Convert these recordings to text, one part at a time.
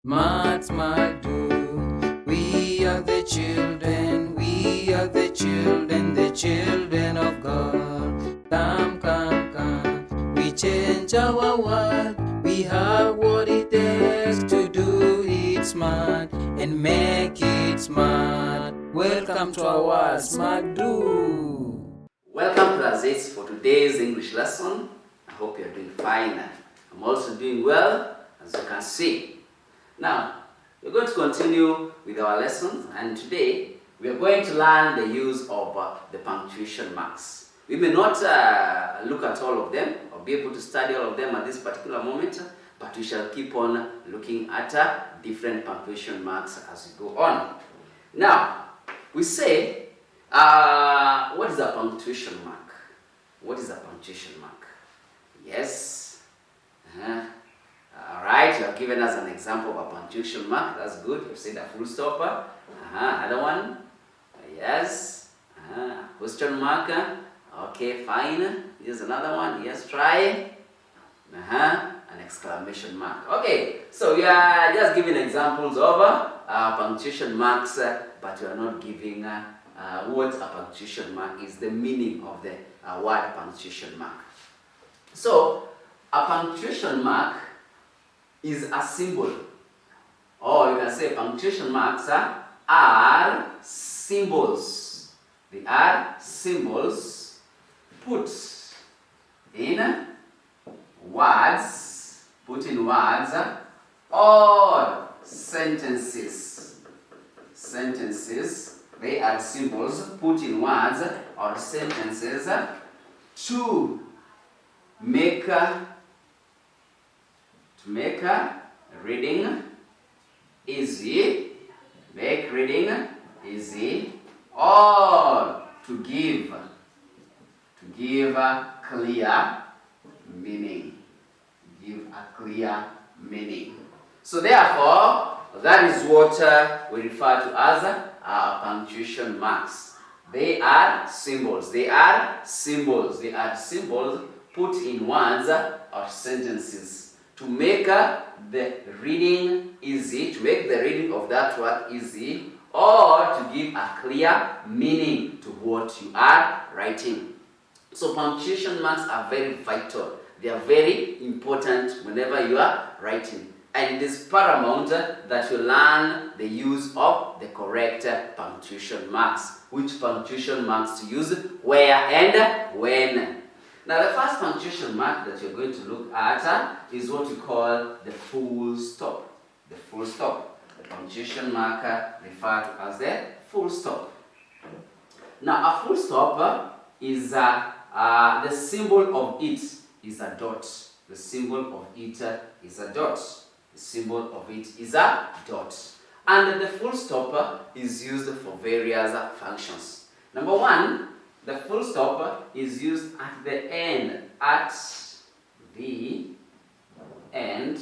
Smart, smart, do. We are the children, the children of God. Come, come, come. We change our world. We have what it takes to do it smart and make it smart. Welcome to our Smart Do. Welcome class 8 for today's English lesson. I hope you're doing fine. I'm also doing well, as you can see. Now, we're going to continue with our lessons, and today we are going to learn the use of the punctuation marks. We may not look at all of them or be able to study all of them at this particular moment, but we shall keep on looking at different punctuation marks as we go on. Now, we say, what is a punctuation mark? What is a punctuation mark? Yes. Alright, you have given us an example of a punctuation mark. That's good. You've said a full stop. Another one. Yes. Question mark. Okay, fine. Here's another one. Yes, try. An exclamation mark. Okay, so we are just giving examples of punctuation marks, but we are not giving what a punctuation mark is, the meaning of the word punctuation mark. So, a punctuation mark is a symbol, or you can say punctuation marks are symbols. They are symbols put in words, or sentences. They are symbols put in words or sentences to make reading easy, or to give clear meaning. So therefore, that is what we refer to as punctuation marks. They are symbols. They are symbols put in words or sentences to make the reading easy, to make the reading of that word easy, or to give a clear meaning to what you are writing. So punctuation marks are very vital. They are very important whenever you are writing. And it is paramount that you learn the use of the correct punctuation marks. Which punctuation marks to use, where and when. Now the first punctuation mark that you're going to look at is what we call the full stop. The full stop. The punctuation marker referred to as the full stop. Now a full stop is the symbol of it is a dot. The symbol of it is a dot. The symbol of it is a dot. And the full stop is used for various functions. Number one, the full stop is used at the end. At the end.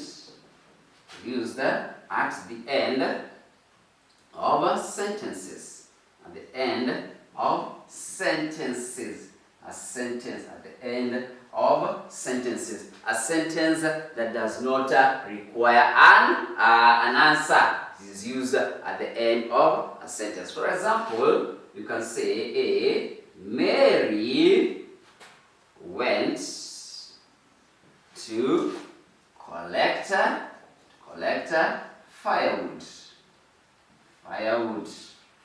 Used at the end of sentences. At the end of sentences. A sentence at the end of sentences. A sentence that does not require an answer. It is used at the end of a sentence. For example, you can say Mary went to collect firewood.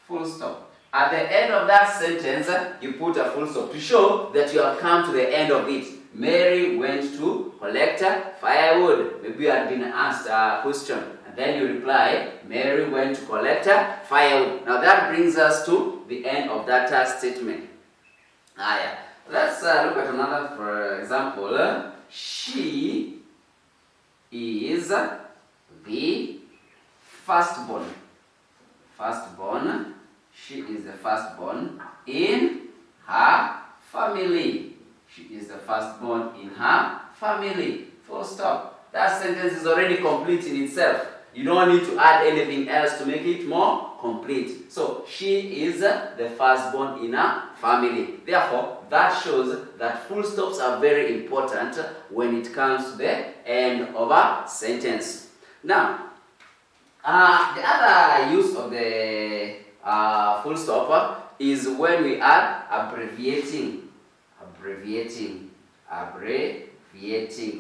Full stop. At the end of that sentence, you put a full stop to show that you have come to the end of it. Mary went to collect firewood. Maybe you had been asked a question, and then you reply, Mary went to collect firewood. Now that brings us to the end of that statement. Let's look at another, for example. She is the firstborn. She is the firstborn in her family. She is the firstborn in her family. Full stop. That sentence is already complete in itself. You don't need to add anything else to make it more complete. So, she is the firstborn in her family. Therefore, that shows that full stops are very important when it comes to the end of a sentence. Now, The other use of the full stop is when we are abbreviating,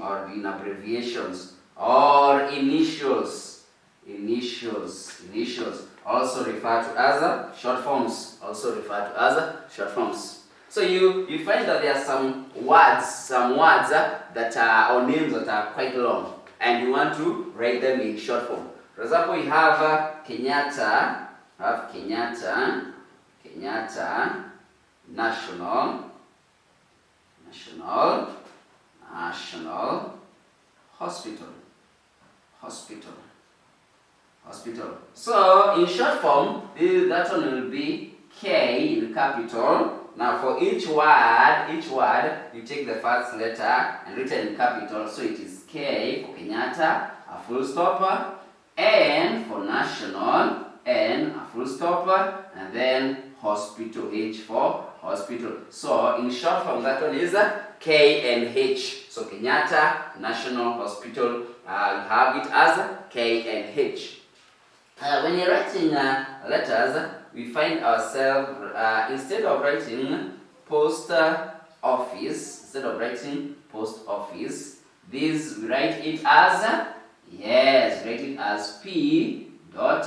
or in abbreviations, or initials, also referred to as short forms, So you find that there are some words that are, or names that are quite long, and you want to write them in short form. For example, you have Kenyatta, National Hospital. So in short form, that one will be K in capital. Now for each word, you take the first letter and written in capital. So it is K for Kenyatta, a full stop, N for national, N a full stop, and then hospital, H for hospital. So in short form, that one is K and H. So Kenyatta National Hospital, you have it as K and H. When you're writing letters, we find ourselves, instead of writing post office, this we write it as, P dot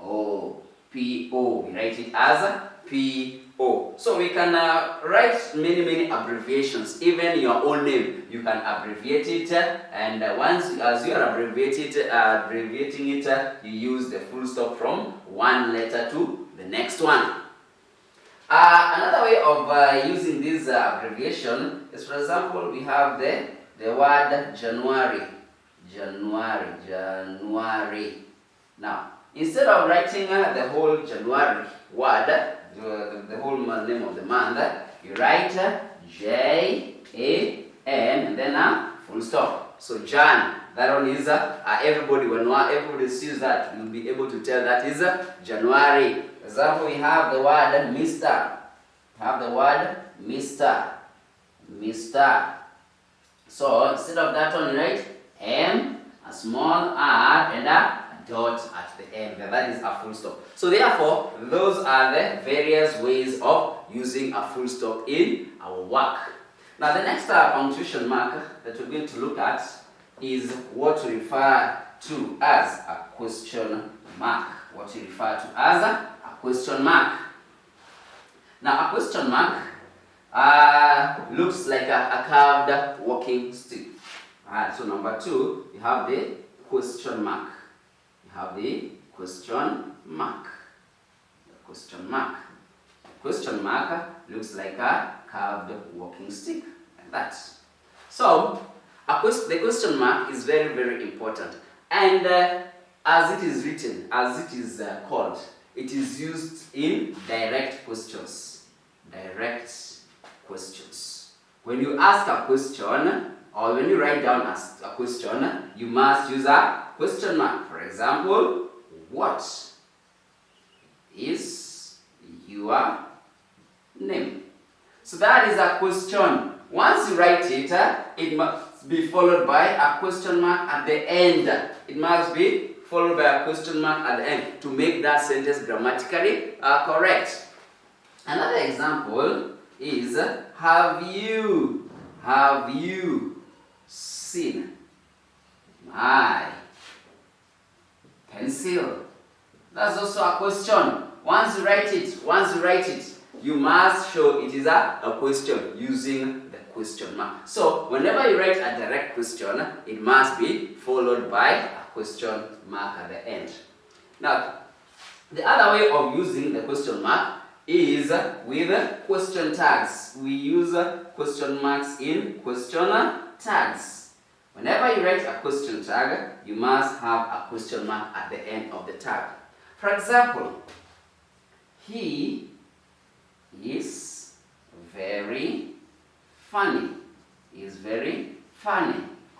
O, P-O, we write it as P-O. So we can write many abbreviations, even your own name, you can abbreviate it, and as you are abbreviating it, you use the full stop from one letter to the next one. Another way of using this abbreviation is, for example, we have the word January. Now, instead of writing the whole January word, the whole name of the month, you write J-A-N and then full stop. So Jan, that one is everybody, when everybody sees that, you'll be able to tell that is January. For example, we have the word Mr. So instead of that one, you write M, a small r, and a dot at the end. That is a full stop. So therefore, those are the various ways of using a full stop in our work. Now the next punctuation mark that we're going to look at is what we refer to as a question mark. Now a question mark looks like a curved walking stick. Alright, so number 2, you have the question mark. The question mark looks like a curved walking stick, like that. So the question mark is very important, and as it is written, as it is called, it is used in direct questions. When you ask a question, or when you write down a question, you must use a question mark. For example, what is your name? So that is a question. Once you write it, it must be followed by a question mark at the end. It must be followed by a question mark at the end to make that sentence grammatically correct. Another example is, have you seen my pencil? That's also a question. Once you write it, you must show it is a question using the question mark. So whenever you write a direct question, it must be followed by a question mark at the end. Now, the other way of using the question mark is with question tags. We use question marks in question tags. Whenever you write a question tag, you must have a question mark at the end of the tag. For example, he is very funny.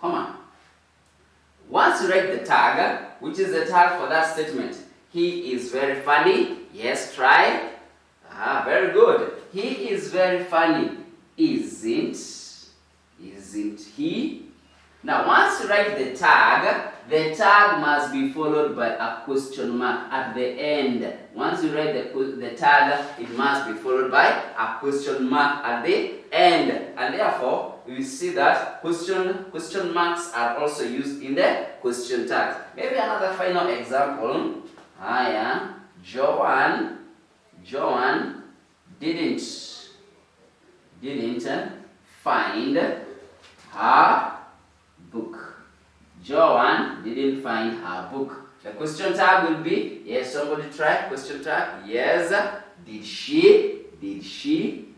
Come on. Once you write the tag, which is the tag for that statement, he is very funny. Yes, try. Very good. He is very funny. Isn't he? Now, once you write the tag must be followed by a question mark at the end. Once you write the tag, it must be followed by a question mark at the end. And therefore, we see that question marks are also used in the question tags. Maybe another final example. Joanne didn't find her book. Joanne didn't find her book. The question tag will be, yes, somebody try question tag. Yes, did she? Did she?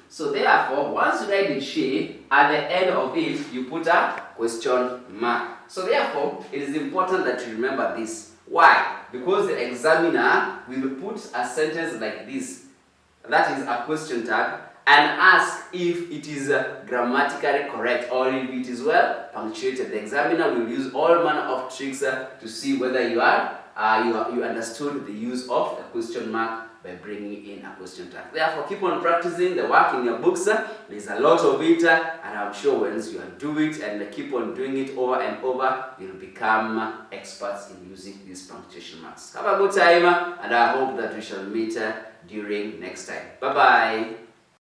So therefore, once you write did she, at the end of it, you put a question mark. So therefore, it is important that you remember this. Why? Because the examiner will put a sentence like this, that is a question tag, and ask if it is grammatically correct or if it is well punctuated. The examiner will use all manner of tricks to see whether you understood the use of the question mark by bringing in a question tag. Therefore, keep on practicing the work in your books. There's a lot of it, and I'm sure once you do it and keep on doing it over and over, you'll become experts in using these punctuation marks. Have a good time, and I hope that we shall meet during next time. Bye-bye.